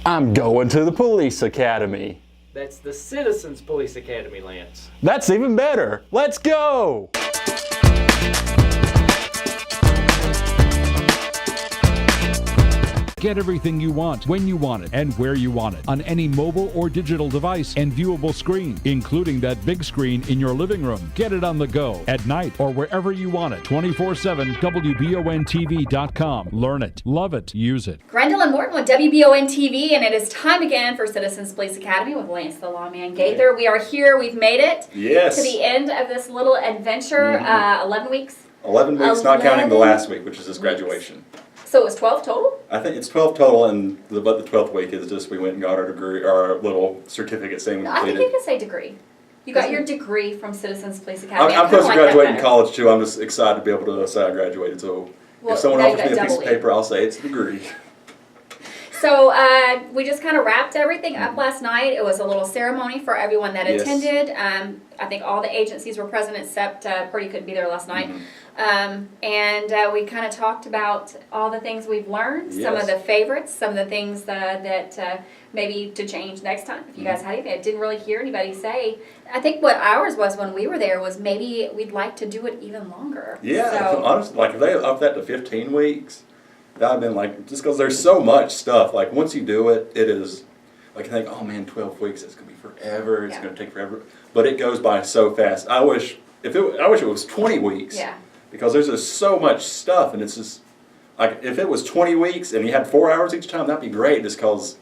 I'm going to the police academy. That's the Citizens Police Academy, Lance. That's even better. Let's go! Get everything you want, when you want it, and where you want it, on any mobile or digital device and viewable screen, including that big screen in your living room. Get it on the go, at night, or wherever you want it. 24/7, WBONTV.com. Learn it, love it, use it. Grendel and Morton with WBON TV, and it is time again for Citizens Police Academy with Lance the Lawman Gaither. We are here. We've made it to the end of this little adventure. 11 weeks. 11 weeks, not counting the last week, which is this graduation. So it was 12 total? I think it's 12 total, but the 12th week is just we went and got our degree, our little certificate saying we No, I completed. think you can say degree. You got your degree from Citizens Police Academy. I'm supposed to graduate in college too. I'm just excited to be able to say I graduated. So Well, if someone now you offers me got a piece of double E. paper, I'll say it's a degree. So we just kind of wrapped everything up last night. It was a little ceremony for everyone that Yes. attended. I think all the agencies were present except Purdy couldn't be there last night. And we kind of talked about all the things we've learned, some of Yes. the favorites, some of the things that maybe to change next time. If you guys had anything, I didn't really hear anybody say. I think what ours was when we were there was maybe we'd like to do it even longer. Yeah, So, honestly, like if they upped that to 15 weeks, that would have been like, just because there's so much stuff, like once you do it, it is, like you think, oh man, 12 weeks, it's going to be forever, it's Yeah. going to take forever, but it goes by so fast. I wish it was 20 weeks. yeah. Because there's just so much stuff, and it's just, like, if it was 20 weeks and you had 4 hours each time, that'd be great, just because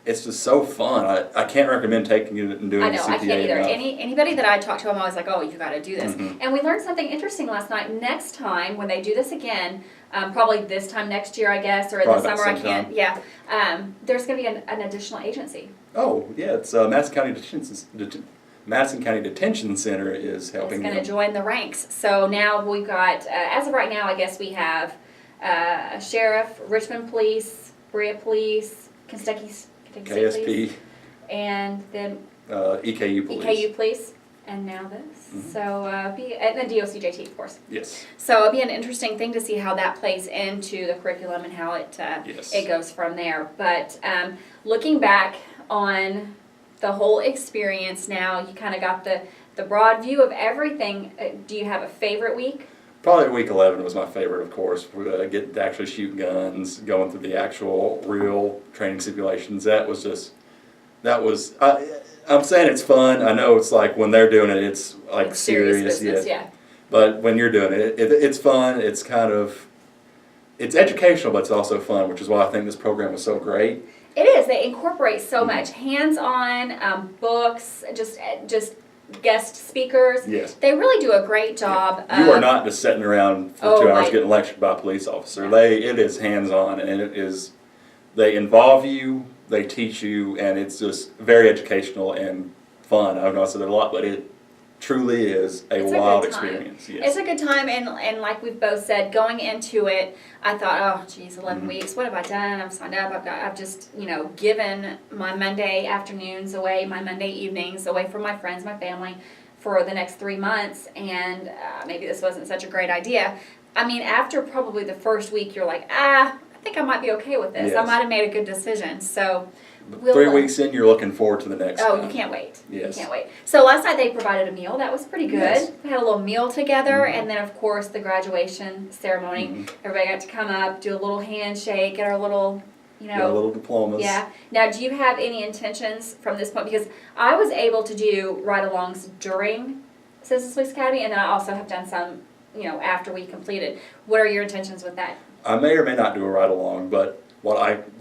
it's just so fun. I can't recommend taking it and doing I the know, CPA I can't either. enough. Anybody that I talk to, I'm always like, oh, you got to do this. Mm-hmm. And we learned something interesting last night. Next time, when they do this again, probably this time next year, I guess, or in the Probably about summer, I the same can't. time. Yeah, there's going to be an additional agency. Oh, yeah, it's Madison County Detention Center is helping It's going to them. join the ranks. So now we've got, as of right now, I guess we have a sheriff, Richmond Police, Berea Police, Kentucky State Police, KSP, and then EKU Police. EKU Police, and now this. Mm-hmm. So, and then DOCJT, of course. Yes. So it'll be an interesting thing to see how that plays into the curriculum and how it Yes. it goes from there. But looking back on the whole experience now, you kind of got the broad view of everything. Do you have a favorite week? Probably week 11 was my favorite, of course. Getting to actually shoot guns, going through the actual real training simulations. I'm saying it's fun. I know it's like when they're doing it, it's like It's serious business, yeah. But when you're doing it, it's fun. It's kind of, it's educational, but it's also fun, which is why I think this program was so great. It is. They incorporate so Mm-hmm. much hands-on, books, just guest speakers. Yes. They really do a great job. You are not just sitting around for Oh, 2 hours right. getting lectured by a police officer. No. It is hands-on, and they involve you, they teach you, and it's just very educational and fun. I know I said that a lot, but it truly is a It's wild good time. experience. Yes. It's a good time, and like we've both said, going into it, I thought, oh, geez, 11 weeks. What have I done? I've signed up. I've just, given my Monday afternoons away, my Monday evenings away from my friends, my family, for the next 3 months, and maybe this wasn't such a great idea. I mean, after probably the first week, you're like, I think I might be okay with this. I Yes. might have made a good decision. So. 3 weeks in, you're looking forward to the next Oh, time. you can't wait. Yes. You can't wait. So last night they provided a meal. That was pretty good. Yes. We had a little meal together, and then of course the graduation ceremony. Everybody got to come up, do a little handshake, get our little, Got little diplomas. Yeah. Now, do you have any intentions from this point? Because I was able to do ride-alongs during Citizens Police Academy, and then I also have done some, after we completed. What are your intentions with that? I may or may not do a ride-along, but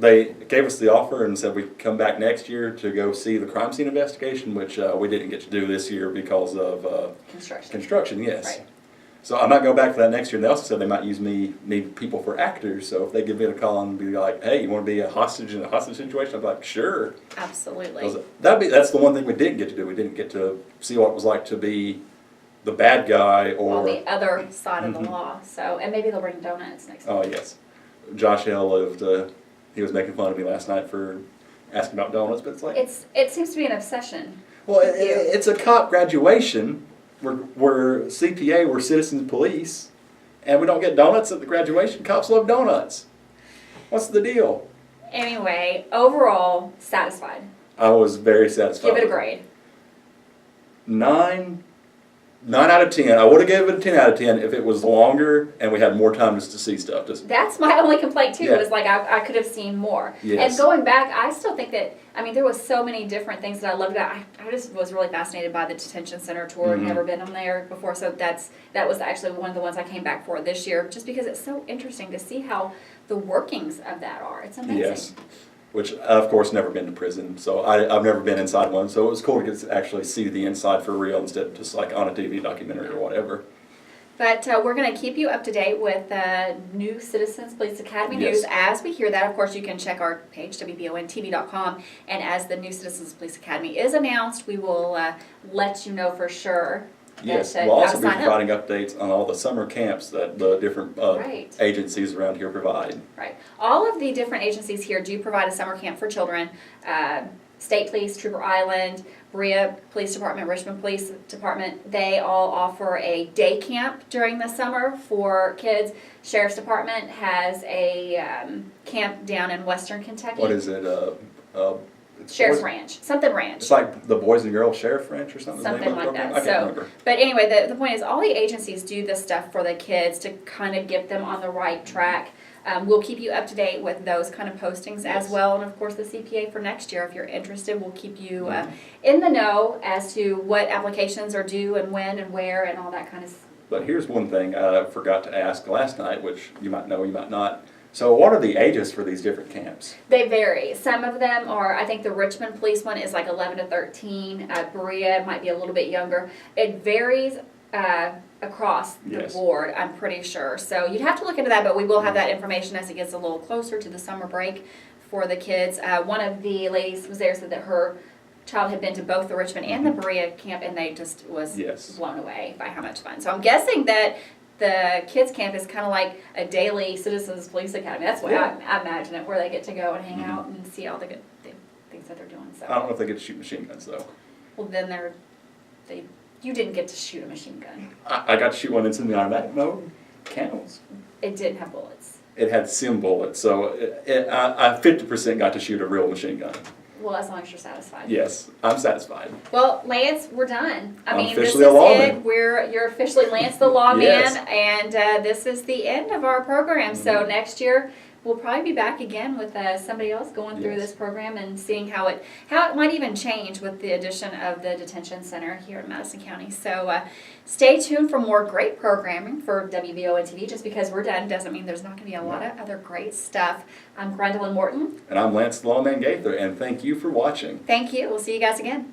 they gave us the offer and said we'd come back next year to go see the crime scene investigation, which we didn't get to do this year because of construction. Yes. Right. So I might go back for that next year. And they also said they might need people for actors. So if they give me a call and be like, "Hey, you want to be a hostage in a hostage situation?" I'd be like, "Sure." Absolutely. 'Cause that's the one thing we didn't get to do. We didn't get to see what it was like to be the bad guy or On the other side of the law. So, and maybe they'll bring donuts next Oh, time. yes. Josh Hill he was making fun of me last night for asking about donuts, but it's like... It seems to be an obsession. Well, it's a cop graduation. We're CPA, we're citizens police, and we don't get donuts at the graduation. Cops love donuts. What's the deal? Anyway, overall, satisfied. I was very satisfied. Give it a with grade. 9 out of 10. I would have given it a 10 out of 10 if it was longer and we had more time just to see stuff. That's my only complaint too. Yeah. Was like I could have seen more. Yes. And going back, I still think that there was so many different things that I loved about. I just was really fascinated by the detention center tour. I've never been on there before, so that was actually one of the ones I came back for this year, just because it's so interesting to see how the workings of that are. It's amazing. Yes. Which I've, of course, never been to prison, so I've never been inside one. So it was cool to get to actually see the inside for real instead of just like on a TV documentary or whatever. But we're going to keep you up to date with new Citizens Police Academy Yes. news as we hear that. Of course, you can check our page, WBONTV.com, and as the new Citizens Police Academy is announced, we will let you know for sure. Yes, that, we'll how also to be sign up. providing updates on all the summer camps that the different Right. agencies around here provide. Right. All of the different agencies here do provide a summer camp for children. State Police, Trooper Island, Berea Police Department, Richmond Police Department, they all offer a day camp during the summer for kids. Sheriff's Department has a camp down in Western Kentucky. What is it? It's Sheriff's boys- Ranch. Something Ranch. It's like the Boys and Girls Sheriff Ranch or something. is the name Something of the like program? that. I can't So, remember. but anyway, the point is all the agencies do this stuff for the kids to kind of get them on the right track. We'll keep you up to date with those kind of postings as Yes. well. And of course, the CPA for next year, if you're interested, we'll keep you in the know as to what applications are due and when and where and all that kind of stuff. But here's one thing I forgot to ask last night, which you might know, you might not. So what are the ages for these different camps? They vary. Some of them are, I think the Richmond Police one is like 11 to 13. Berea might be a little bit younger. It varies across the Yes. board, I'm pretty sure. So you'd have to look into that, but we will have that information as it gets a little closer to the summer break for the kids. One of the ladies was there said that her child had been to both the Richmond and the Berea camp, and they just was Yes. blown away by how much fun. So I'm guessing that the kids camp is kind of like a daily Citizens Police Academy. That's the way Yeah. I imagine it, where they get to go and hang out and see all the good things that they're doing. So, I don't know if they get to shoot machine guns though. well, then you didn't get to shoot a machine gun. I got to shoot one in semi-automatic mode. Counts. It didn't have bullets. It had sim bullets, so I 50% got to shoot a real machine gun. Well, as long as you're satisfied. Yes, I'm satisfied. Well, Lance, we're done. I'm this is officially a lawman. it. You're officially Lance the Lawman, Yes. and this is the end of our program. So next year we'll probably be back again with somebody else going through Yes. this program and seeing how it might even change with the addition of the detention center here in Madison County. So stay tuned for more great programming for WVON TV. Just because we're done doesn't mean there's not going to be a lot of other great stuff. I'm Gwendolyn Morton. And I'm Lance the Lawman Gaither, and thank you for watching. Thank you. We'll see you guys again.